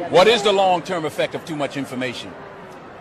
What is the long-term effect of too much information?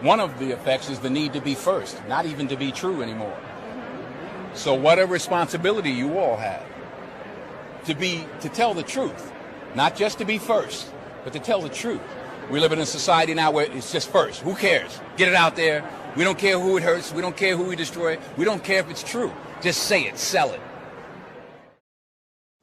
One of the effects is the need to be first, not even to be true anymore. So what a responsibility you all have to tell the truth, not just to be first, but to tell the truth. We live in a society now where it's just first. Who cares? Get it out there. We don't care who it hurts. We don't care who we destroy. We don't care if it's true. Just say it. Sell it.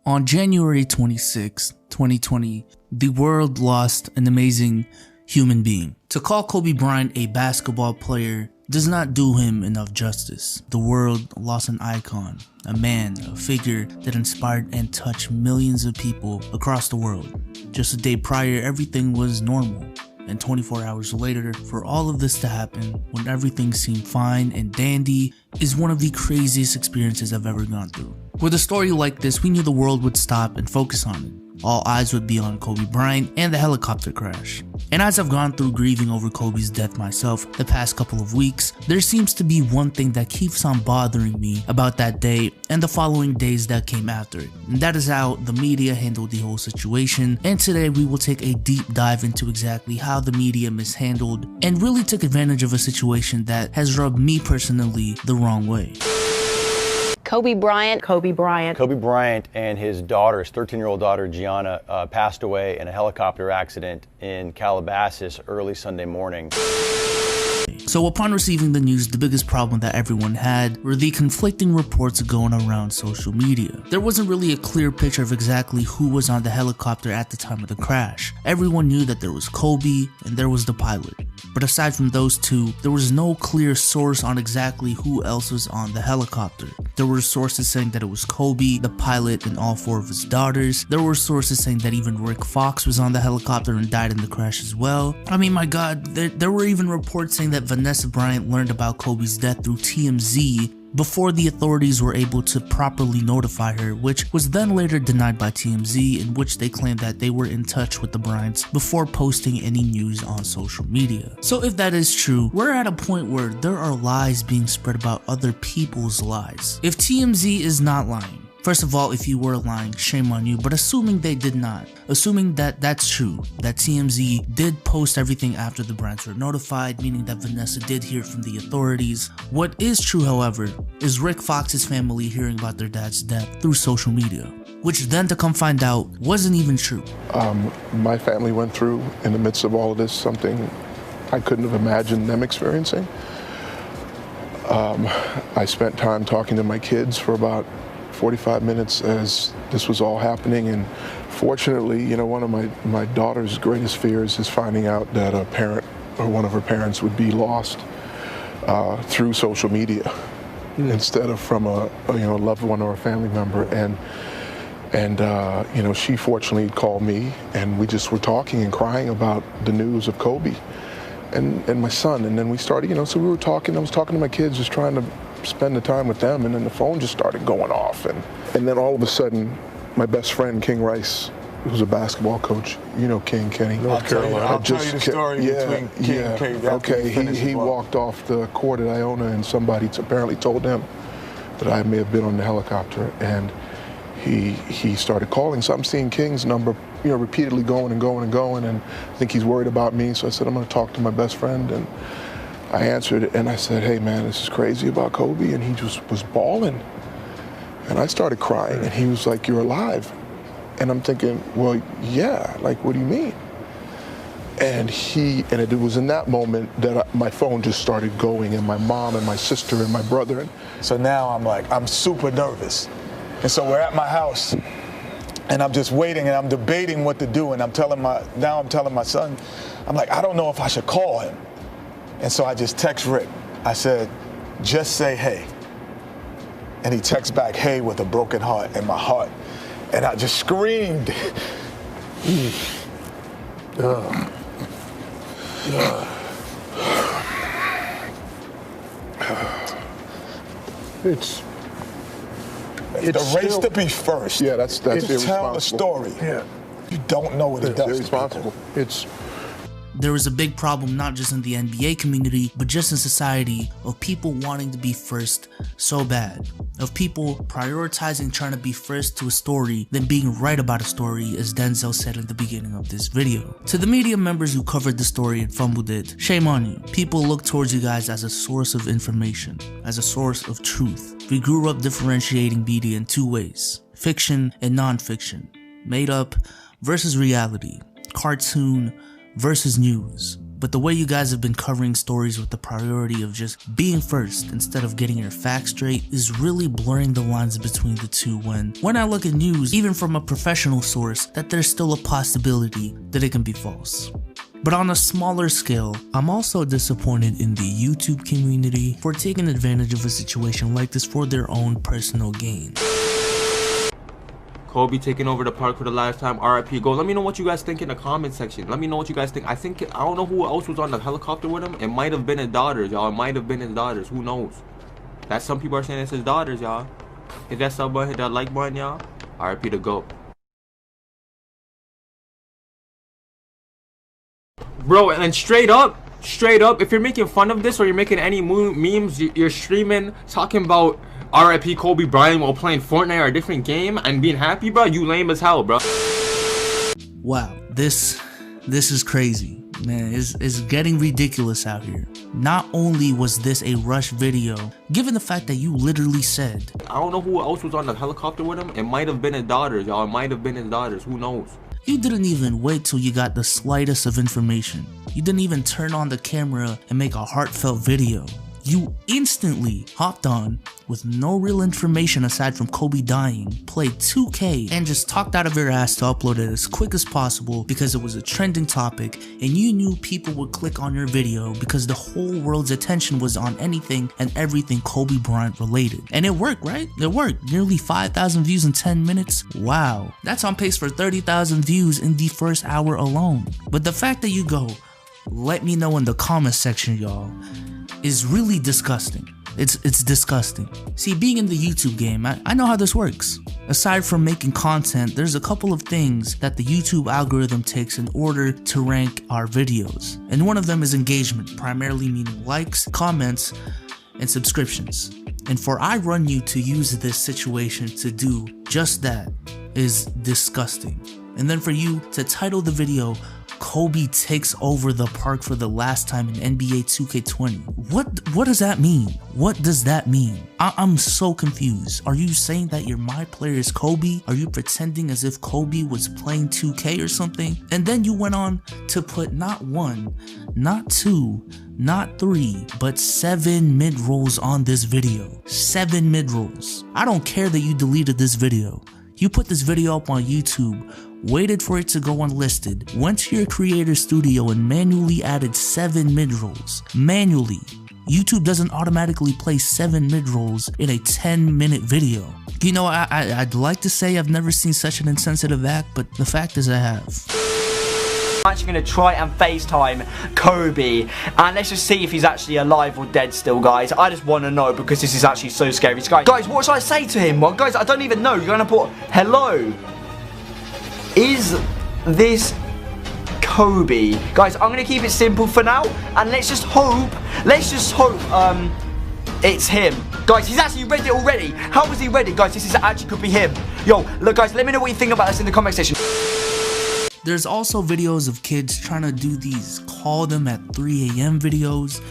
On January 26, 2020, the world lost an amazing human being. To call Kobe Bryant a basketball player does not do him enough justice. The world lost an icon, a man, a figure that inspired and touched millions of people across the world. Just a day prior, everything was normal. And 24 hours later, for all of this to happen, when everything seemed fine and dandy, is one of the craziest experiences I've ever gone through. With a story like this, we knew the world would stop and focus on it. All eyes would be on Kobe Bryant and the helicopter crash. And as I've gone through grieving over Kobe's death myself the past couple of weeks, there seems to be one thing that keeps on bothering me about that day and the following days that came after it. And that is how the media handled the whole situation. And today we will take a deep dive into exactly how the media mishandled and really took advantage of a situation that has rubbed me personally the wrong way. Kobe Bryant. Kobe Bryant. Kobe Bryant and his daughter, his 13-year-old daughter, Gianna, passed away in a helicopter accident in Calabasas early Sunday morning. So upon receiving the news, the biggest problem that everyone had were the conflicting reports going around social media. There wasn't really a clear picture of exactly who was on the helicopter at the time of the crash. Everyone knew that there was Kobe and there was the pilot. But aside from those two, there was no clear source on exactly who else was on the helicopter. There were sources saying that it was Kobe, the pilot, and all four of his daughters. There were sources saying that even Rick Fox was on the helicopter and died in the crash as well. I mean, my God, there were even reports saying that Vanessa Bryant learned about Kobe's death through TMZ before the authorities were able to properly notify her, which was then later denied by TMZ, in which they claimed that they were in touch with the Bryants before posting any news on social media. So if that is true, we're at a point where there are lies being spread about other people's lies. If TMZ is not lying, first of all, if you were lying, shame on you, but assuming they did not, assuming that that's true, that TMZ did post everything after the Bryants were notified, meaning that Vanessa did hear from the authorities. What is true, however, is Rick Fox's family hearing about their dad's death through social media, which then to come find out wasn't even true. My family went through, in the midst of all of this, something I couldn't have imagined them experiencing. I spent time talking to my kids for about 45 minutes as this was all happening, and fortunately, you know, one of my daughter's greatest fears is finding out that a parent or one of her parents would be lost through social media instead of from a loved one or a family member, and you know, she fortunately called me and we just were talking and crying about the news of Kobe and my son, and then we started, you know, so we were talking, I was talking to my kids, just trying to spend the time with them, and then the phone just started going off, and then all of a sudden my best friend King Rice, who's a basketball coach, you know King, Kenny, North Carolina. I'll tell you the story between King and King. Okay, he walked off the court at Iona, and somebody apparently told him that I may have been on the helicopter, and he started calling. So I'm seeing King's number, you know, repeatedly going and going and going, and I think he's worried about me, so I said I'm going to talk to my best friend, and I answered it and I said, hey man, this is crazy about Kobe, and he just was bawling. And I started crying and he was like, you're alive. And I'm thinking, well, yeah, like, what do you mean? And it was in that moment that my phone just started going, and my mom and my sister and my brother. So now I'm super nervous. And so we're at my house and I'm just waiting and I'm debating what to do. And I'm telling my son, I'm like, I don't know if I should call him. And so I just text Rick. I said, just say hey. And he texts back, hey, with a broken heart in my heart. And I just screamed. It's the race to be first. Yeah, that's irresponsible. Tell the story. Yeah. You don't know what it does. It's irresponsible. There was a big problem not just in the NBA community, but just in society, of people wanting to be first so bad. of people prioritizing trying to be first to a story than being right about a story, as Denzel said in the beginning of this video. To the media members who covered the story and fumbled it, shame on you. People look towards you guys as a source of information, as a source of truth. We grew up differentiating media in two ways: fiction and non-fiction, made up versus reality, cartoon versus news. But the way you guys have been covering stories with the priority of just being first instead of getting your facts straight is really blurring the lines between the two, when I look at news, even from a professional source, that there's still a possibility that it can be false. But on a smaller scale, I'm also disappointed in the YouTube community for taking advantage of a situation like this for their own personal gain. Kobe taking over the park for the last time. RIP. Go. Let me know what you guys think in the comment section. Let me know what you guys think. I don't know who else was on the helicopter with him. It might have been his daughters, y'all. It might have been his daughters. Who knows? That some people are saying it's his daughters, y'all. Hit that sub button, hit that like button, y'all. RIP to GOAT. Bro, and straight up, if you're making fun of this or you're making any memes, you're streaming, talking about RIP Kobe Bryant while playing Fortnite or a different game and being happy, bro, you lame as hell, bro. Wow, this is crazy, man. It's getting ridiculous out here. Not only was this a rush video, given the fact that you literally said, I don't know who else was on the helicopter with him. It might have been his daughters, y'all. It might have been his daughters. Who knows? You didn't even wait till you got the slightest of information. You didn't even turn on the camera and make a heartfelt video. You instantly hopped on with no real information aside from Kobe dying, played 2K, and just talked out of your ass to upload it as quick as possible because it was a trending topic and you knew people would click on your video because the whole world's attention was on anything and everything Kobe Bryant related. And it worked, right? It worked. Nearly 5,000 views in 10 minutes. Wow. That's on pace for 30,000 views in the first hour alone. But the fact that you go, let me know in the comment section, y'all, is really disgusting. It's disgusting. See, being in the YouTube game, I know how this works. Aside from making content, there's a couple of things that the YouTube algorithm takes in order to rank our videos. And one of them is engagement, primarily meaning likes, comments, and subscriptions. And for iRunYou to use this situation to do just that is disgusting. And then for you to title the video, Kobe takes over the park for the last time in NBA 2K20. What does that mean? What does that mean? I'm so confused. Are you saying that your my player is Kobe? Are you pretending as if Kobe was playing 2K or something? And then you went on to put not one, not two, not three, but 7 mid-rolls on this video. 7 mid-rolls. I don't care that you deleted this video. You put this video up on YouTube, waited for it to go unlisted, went to your creator studio and manually added 7 mid-rolls. Manually. YouTube doesn't automatically play 7 mid-rolls in a 10-minute video. You know, I'd like to say I've never seen such an insensitive act, but the fact is I have. I'm actually going to try and FaceTime Kobe and let's just see if he's actually alive or dead still, guys. I just want to know because this is actually so scary. Guys, what should I say to him? Well, guys, I don't even know. You're going to put, hello, is this Kobe? Guys, I'm going to keep it simple for now and let's just hope it's him. Guys, he's actually read it already. How was he ready? Guys, this actually could be him. Yo, look, guys, let me know what you think about this in the comment section. There's also videos of kids trying to do these call them at 3 a.m. videos,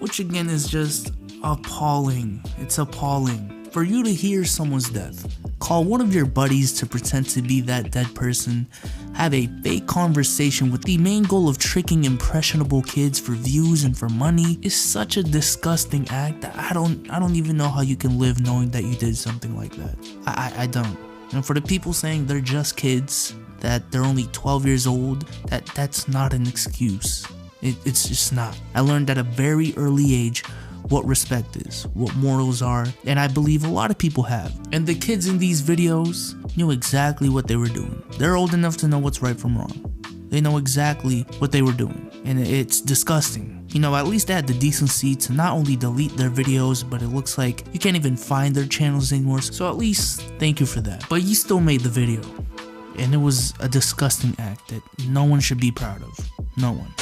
which again is just appalling. It's appalling. For you to hear someone's death, call one of your buddies to pretend to be that dead person, have a fake conversation with the main goal of tricking impressionable kids for views and for money is such a disgusting act that I don't even know how you can live knowing that you did something like that. I don't. And for the people saying they're just kids, that they're only 12 years old, that's not an excuse. It's just not. I learned at a very early age what respect is, what morals are, and I believe a lot of people have. And the kids in these videos knew exactly what they were doing. They're old enough to know what's right from wrong. They know exactly what they were doing, and it's disgusting. You know, at least they had the decency to not only delete their videos, but it looks like you can't even find their channels anymore, so at least thank you for that. But you still made the video. And it was a disgusting act that no one should be proud of. No one.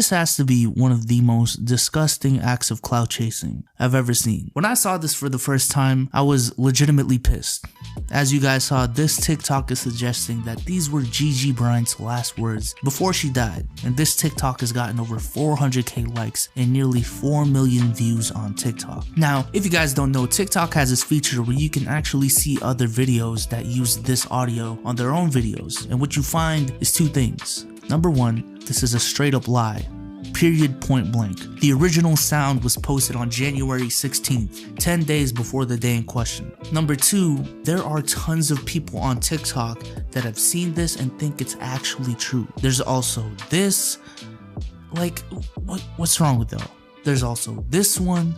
This has to be one of the most disgusting acts of clout chasing I've ever seen. When I saw this for the first time, I was legitimately pissed. As you guys saw, this TikTok is suggesting that these were Gigi Bryant's last words before she died, and this TikTok has gotten over 400k likes and nearly 4 million views on TikTok. Now, if you guys don't know, TikTok has this feature where you can actually see other videos that use this audio on their own videos, and what you find is two things. Number one, this is a straight up lie. Period, point blank. The original sound was posted on January 16th, 10 days before the day in question. Number two, there are tons of people on TikTok that have seen this and think it's actually true. There's also this, like, what's wrong with that? There's also this one.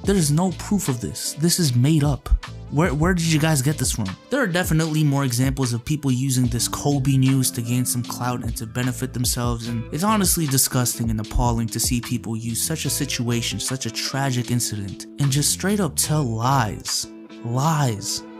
There's no proof of this. This is made up. Where did you guys get this from? There are definitely more examples of people using this Kobe news to gain some clout and to benefit themselves, and it's honestly disgusting and appalling to see people use such a situation, such a tragic incident, and just straight up tell lies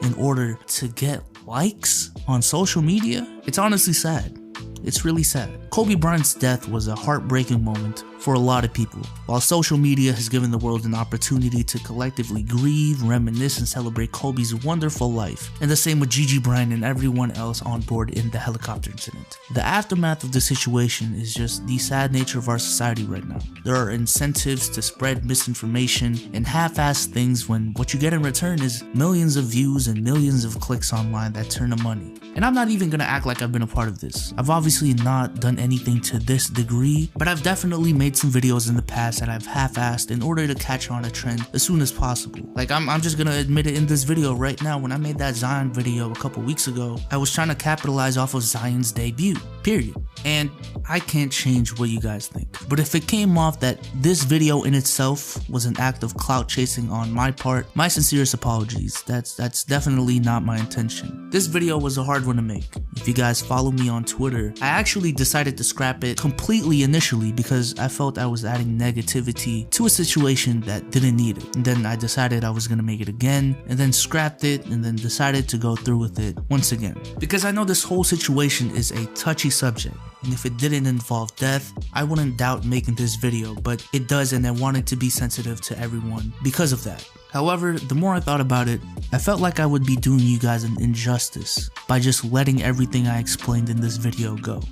in order to get likes on social media. It's honestly sad. It's really sad. Kobe Bryant's death was a heartbreaking moment for a lot of people, while social media has given the world an opportunity to collectively grieve, reminisce, and celebrate Kobe's wonderful life. And the same with Gigi Bryant and everyone else on board in the helicopter incident. The aftermath of the situation is just the sad nature of our society right now. There are incentives to spread misinformation and half-ass things when what you get in return is millions of views and millions of clicks online that turn to money. And I'm not even gonna act like I've been a part of this. I've obviously not done anything to this degree, but I've definitely made some videos in the past that I've half-assed in order to catch on a trend as soon as possible. Like I'm just gonna admit it in this video right now. When I made that Zion video a couple weeks ago, I was trying to capitalize off of Zion's debut, period. And I can't change what you guys think. But if it came off that this video in itself was an act of clout chasing on my part, my sincerest apologies. That's definitely not my intention. This video was a hard one to make. If you guys follow me on Twitter, I actually decided to scrap it completely initially because I felt I was adding negativity to a situation that didn't need it. And then I decided I was gonna make it again, and then scrapped it, and then decided to go through with it once again. Because I know this whole situation is a touchy subject, and if it didn't involve death, I wouldn't doubt making this video, but it does, and I wanted to be sensitive to everyone because of that. However, the more I thought about it, I felt like I would be doing you guys an injustice by just letting everything I explained in this video go.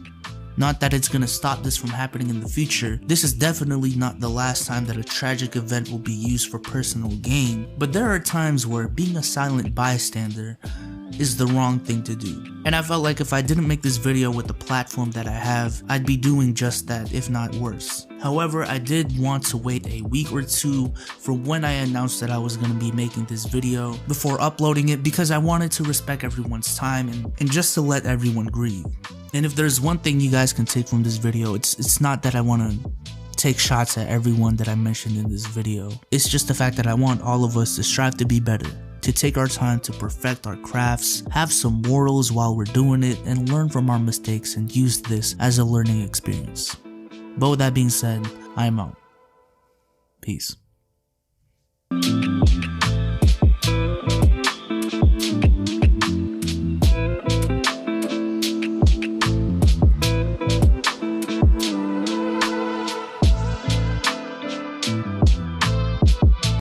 Not that it's gonna stop this from happening in the future. This is definitely not the last time that a tragic event will be used for personal gain, but there are times where being a silent bystander is the wrong thing to do. And I felt like if I didn't make this video with the platform that I have, I'd be doing just that, if not worse. However, I did want to wait a week or two for when I announced that I was going to be making this video before uploading it, because I wanted to respect everyone's time and just to let everyone grieve. And if there's one thing you guys can take from this video, it's not that I want to take shots at everyone that I mentioned in this video. It's just the fact that I want all of us to strive to be better, to take our time to perfect our crafts, have some morals while we're doing it, and learn from our mistakes and use this as a learning experience. But with that being said, I'm out. Peace.